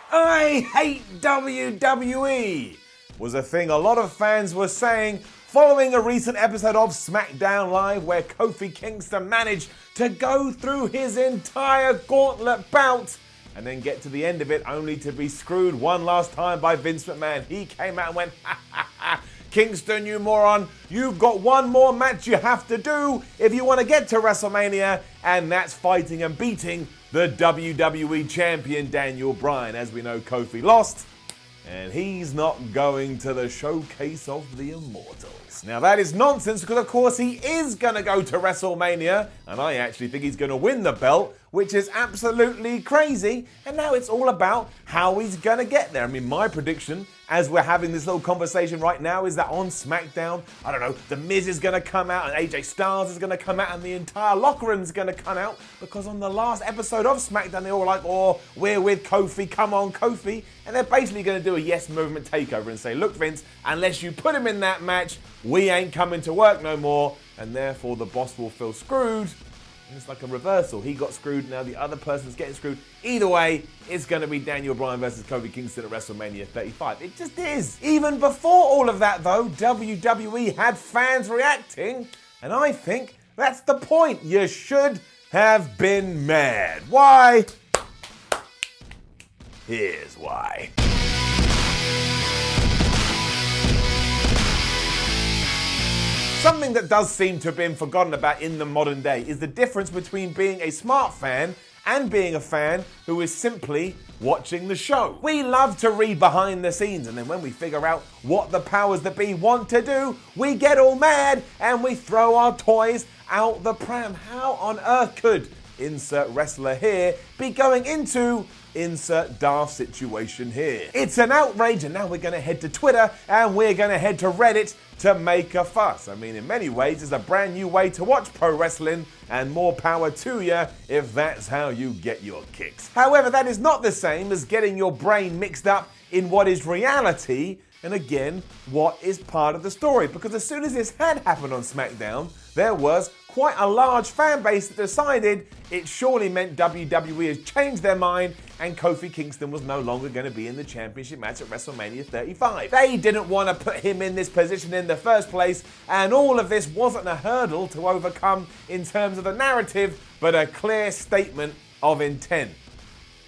I hate WWE was a thing a lot of fans were saying following a recent episode of SmackDown Live where Kofi Kingston managed to go through his entire gauntlet bout and then get to the end of it only to be screwed one last time by Vince McMahon. He came out and went, ha ha ha, Kingston, you moron, you've got one more match you have to do if you want to get to WrestleMania, and that's fighting and beating the WWE Champion Daniel Bryan. As we know, Kofi lost, and he's not going to the Showcase of the Immortals. Now that is nonsense because of course he is going to go to WrestleMania, and I actually think he's going to win the belt, which is absolutely crazy, and now it's all about how he's going to get there. I mean, my prediction, as we're having this little conversation right now, is that on SmackDown, I don't know, The Miz is going to come out and AJ Styles is going to come out and the entire locker room is going to come out, because on the last episode of SmackDown they all were like, oh, we're with Kofi, come on Kofi, and they're basically going to do a yes movement takeover and say, look Vince, unless you put him in that match, we ain't coming to work no more, and therefore the boss will feel screwed. And it's like a reversal. He got screwed, now the other person's getting screwed. Either way, it's going to be Daniel Bryan versus Kofi Kingston at WrestleMania 35. It just is. Even before all of that, though, WWE had fans reacting, and I think that's the point. You should have been mad. Why? Here's why. Something that does seem to have been forgotten about in the modern day is the difference between being a smart fan and being a fan who is simply watching the show. We love to read behind the scenes, and then when we figure out what the powers that be want to do, we get all mad and we throw our toys out the pram. How on earth could insert wrestler here be going into insert daft situation here? It's an outrage, and now we're going to head to Twitter and we're going to head to Reddit to make a fuss. I mean, in many ways, it's a brand new way to watch pro wrestling, and more power to you if that's how you get your kicks. However, that is not the same as getting your brain mixed up in what is reality and, again, what is part of the story. Because as soon as this had happened on SmackDown, there was quite a large fan base that decided it surely meant WWE has changed their mind and Kofi Kingston was no longer going to be in the championship match at WrestleMania 35. They didn't want to put him in this position in the first place, and all of this wasn't a hurdle to overcome in terms of the narrative, but a clear statement of intent.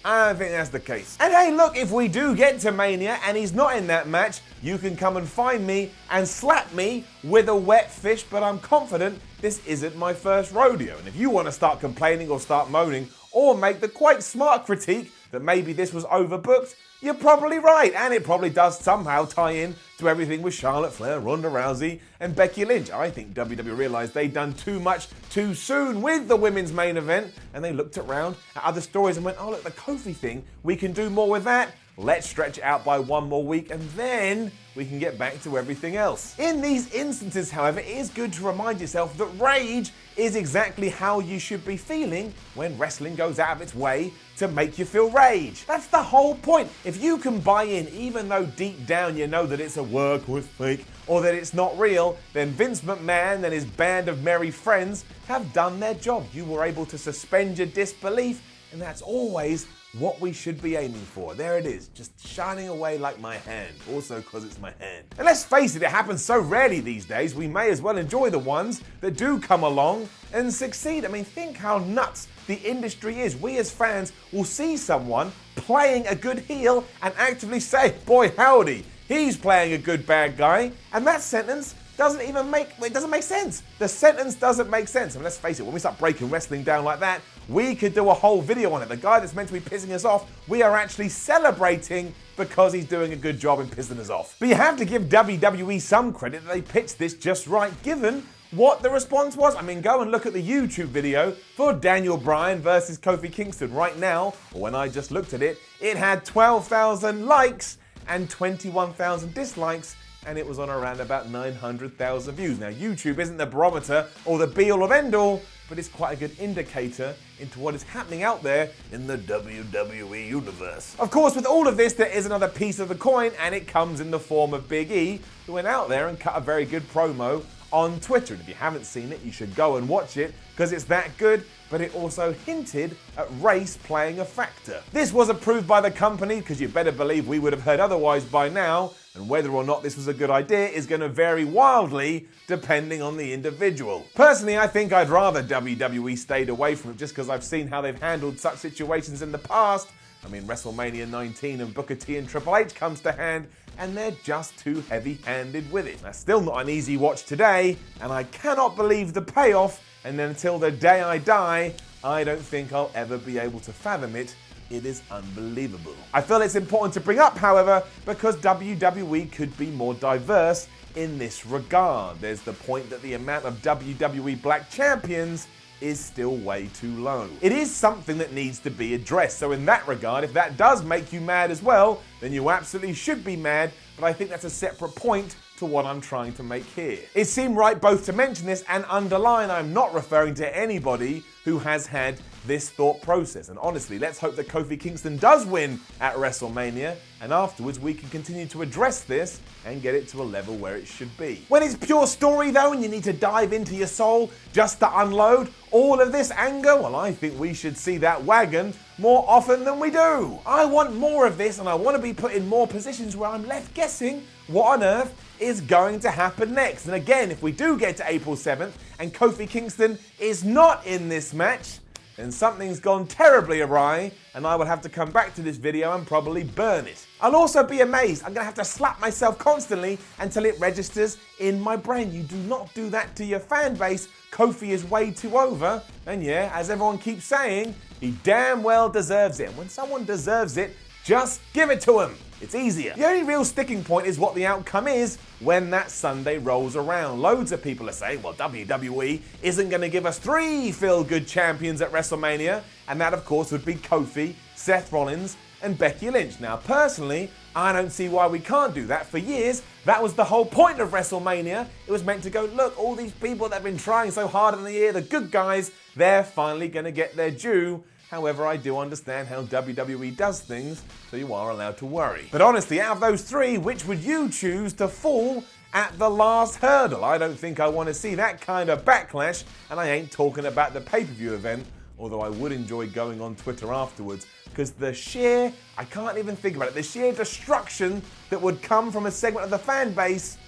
I don't think that's the case. And hey, look, if we do get to Mania and he's not in that match, you can come and find me and slap me with a wet fish, but I'm confident this isn't my first rodeo. And if you want to start complaining or start moaning or make the quite smart critique that maybe this was overbooked, you're probably right, and it probably does somehow tie in to everything with Charlotte Flair, Ronda Rousey, and Becky Lynch. I think WWE realized they'd done too much too soon with the women's main event, and they looked around at other stories and went, oh look, the Kofi thing, we can do more with that. Let's stretch it out by one more week, and then we can get back to everything else. In these instances, however, it is good to remind yourself that rage is exactly how you should be feeling when wrestling goes out of its way to make you feel rage. That's the whole point. If you can buy in, even though deep down you know that it's a work or it's fake or that it's not real, then Vince McMahon and his band of merry friends have done their job. You were able to suspend your disbelief, and that's always what we should be aiming for. There it is, just shining away like my hand, also because it's my hand. And let's face it happens so rarely these days, we may as well enjoy the ones that do come along and succeed. I mean, think how nuts the industry is. We as fans will see someone playing a good heel and actively say, boy howdy, he's playing a good bad guy, and that sentence doesn't make sense. The sentence doesn't make sense. I mean, let's face it, when we start breaking wrestling down like that, we could do a whole video on it. The guy that's meant to be pissing us off, we are actually celebrating because he's doing a good job in pissing us off. But you have to give WWE some credit that they pitched this just right, given what the response was. I mean, go and look at the YouTube video for Daniel Bryan versus Kofi Kingston. Right now, or when I just looked at it, it had 12,000 likes and 21,000 dislikes, and it was on around about 900,000 views. Now, YouTube isn't the barometer or the be-all of end-all, but it's quite a good indicator into what is happening out there in the WWE universe. Of course, with all of this, there is another piece of the coin, and it comes in the form of Big E, who went out there and cut a very good promo on Twitter. And if you haven't seen it, you should go and watch it, because it's that good, but it also hinted at race playing a factor. This was approved by the company, because you better believe we would have heard otherwise by now, and whether or not this was a good idea is going to vary wildly depending on the individual. Personally, I think I'd rather WWE stayed away from it just because I've seen how they've handled such situations in the past. I mean, WrestleMania 19 and Booker T and Triple H comes to hand, and they're just too heavy-handed with it. That's still not an easy watch today, and I cannot believe the payoff, and then until the day I die, I don't think I'll ever be able to fathom it. It is unbelievable. I feel it's important to bring up, however, because WWE could be more diverse in this regard. There's the point that the amount of WWE Black Champions is still way too low. It is something that needs to be addressed. So in that regard, if that does make you mad as well, then you absolutely should be mad, but I think that's a separate point to what I'm trying to make here. It seemed right both to mention this and underline I'm not referring to anybody who has had this thought process. And honestly, let's hope that Kofi Kingston does win at WrestleMania, and afterwards we can continue to address this and get it to a level where it should be. When it's pure story though, and you need to dive into your soul just to unload all of this anger, well, I think we should see that wagon more often than we do. I want more of this, and I want to be put in more positions where I'm left guessing what on earth is going to happen next. And again, if we do get to April 7th and Kofi Kingston is not in this match, then something's gone terribly awry, and I will have to come back to this video and probably burn it. I'll also be amazed. I'm going to have to slap myself constantly until it registers in my brain. You do not do that to your fan base. Kofi is way too over, and yeah, as everyone keeps saying, he damn well deserves it. And when someone deserves it, just give it to him. It's easier. The only real sticking point is what the outcome is when that Sunday rolls around. Loads of people are saying, well, WWE isn't going to give us 3 feel-good champions at WrestleMania, and that, of course, would be Kofi, Seth Rollins, and Becky Lynch. Now, personally, I don't see why we can't do that. For years, that was the whole point of WrestleMania. It was meant to go, look, all these people that have been trying so hard in the year, the good guys, they're finally going to get their due. However, I do understand how WWE does things, so you are allowed to worry. But honestly, out of those 3, which would you choose to fall at the last hurdle? I don't think I want to see that kind of backlash, and I ain't talking about the pay-per-view event, although I would enjoy going on Twitter afterwards, because the sheer, I can't even think about it, the sheer destruction that would come from a segment of the fan base,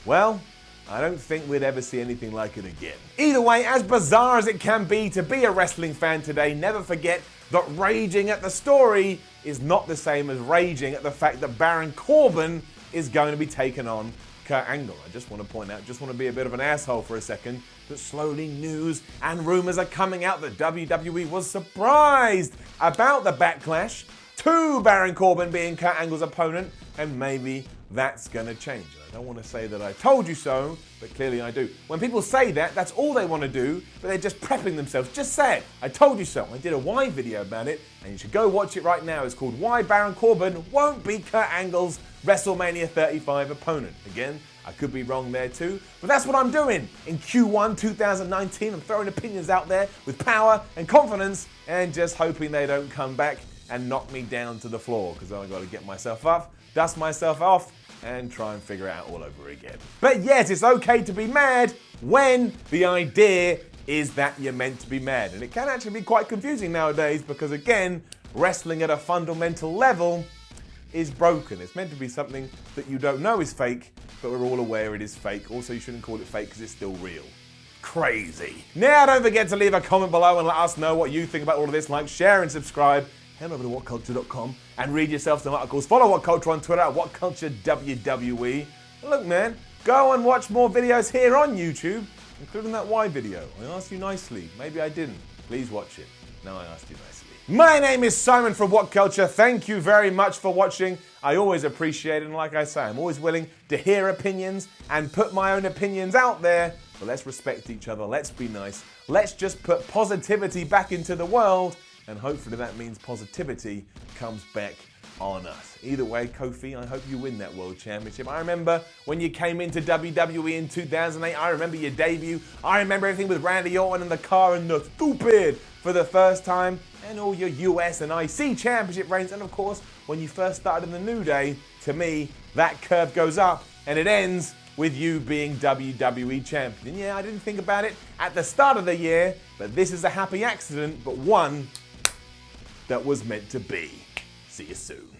well, I don't think we'd ever see anything like it again. Either way, as bizarre as it can be to be a wrestling fan today, never forget that raging at the story is not the same as raging at the fact that Baron Corbin is going to be taken on Kurt Angle. I just want to point out, just want to be a bit of an asshole for a second, that slowly news and rumors are coming out that WWE was surprised about the backlash to Baron Corbin being Kurt Angle's opponent, and maybe that's going to change. I don't want to say that I told you so, but clearly I do. When people say that, that's all they want to do, but they're just prepping themselves. Just say it. I told you so. I did a Why video about it, and you should go watch it right now. It's called Why Baron Corbin Won't Be Kurt Angle's WrestleMania 35 opponent. Again, I could be wrong there too, but that's what I'm doing. In Q1 2019, I'm throwing opinions out there with power and confidence, and just hoping they don't come back and knock me down to the floor, because I've got to get myself up, dust myself off, and try and figure it out all over again. But yes, it's okay to be mad when the idea is that you're meant to be mad. And it can actually be quite confusing nowadays because, again, wrestling at a fundamental level is broken. It's meant to be something that you don't know is fake, but we're all aware it is fake. Also, you shouldn't call it fake because it's still real. Crazy. Now, don't forget to leave a comment below and let us know what you think about all of this. Like, share, and subscribe. Head over to WhatCulture.com and read yourself some articles. Follow WhatCulture on Twitter at WhatCultureWWE. And look, man, go and watch more videos here on YouTube, including that Why video. I asked you nicely. Maybe I didn't. Please watch it. No, I asked you nicely. My name is Simon from WhatCulture. Thank you very much for watching. I always appreciate it, and like I say, I'm always willing to hear opinions and put my own opinions out there. But let's respect each other. Let's be nice. Let's just put positivity back into the world. And hopefully that means positivity comes back on us. Either way, Kofi, I hope you win that World Championship. I remember when you came into WWE in 2008. I remember your debut. I remember everything with Randy Orton in the car and the stupid for the first time. And all your US and IC championship reigns. And of course, when you first started in the New Day, to me, that curve goes up and it ends with you being WWE champion. Yeah, I didn't think about it at the start of the year, but this is a happy accident, but one that was meant to be. See you soon.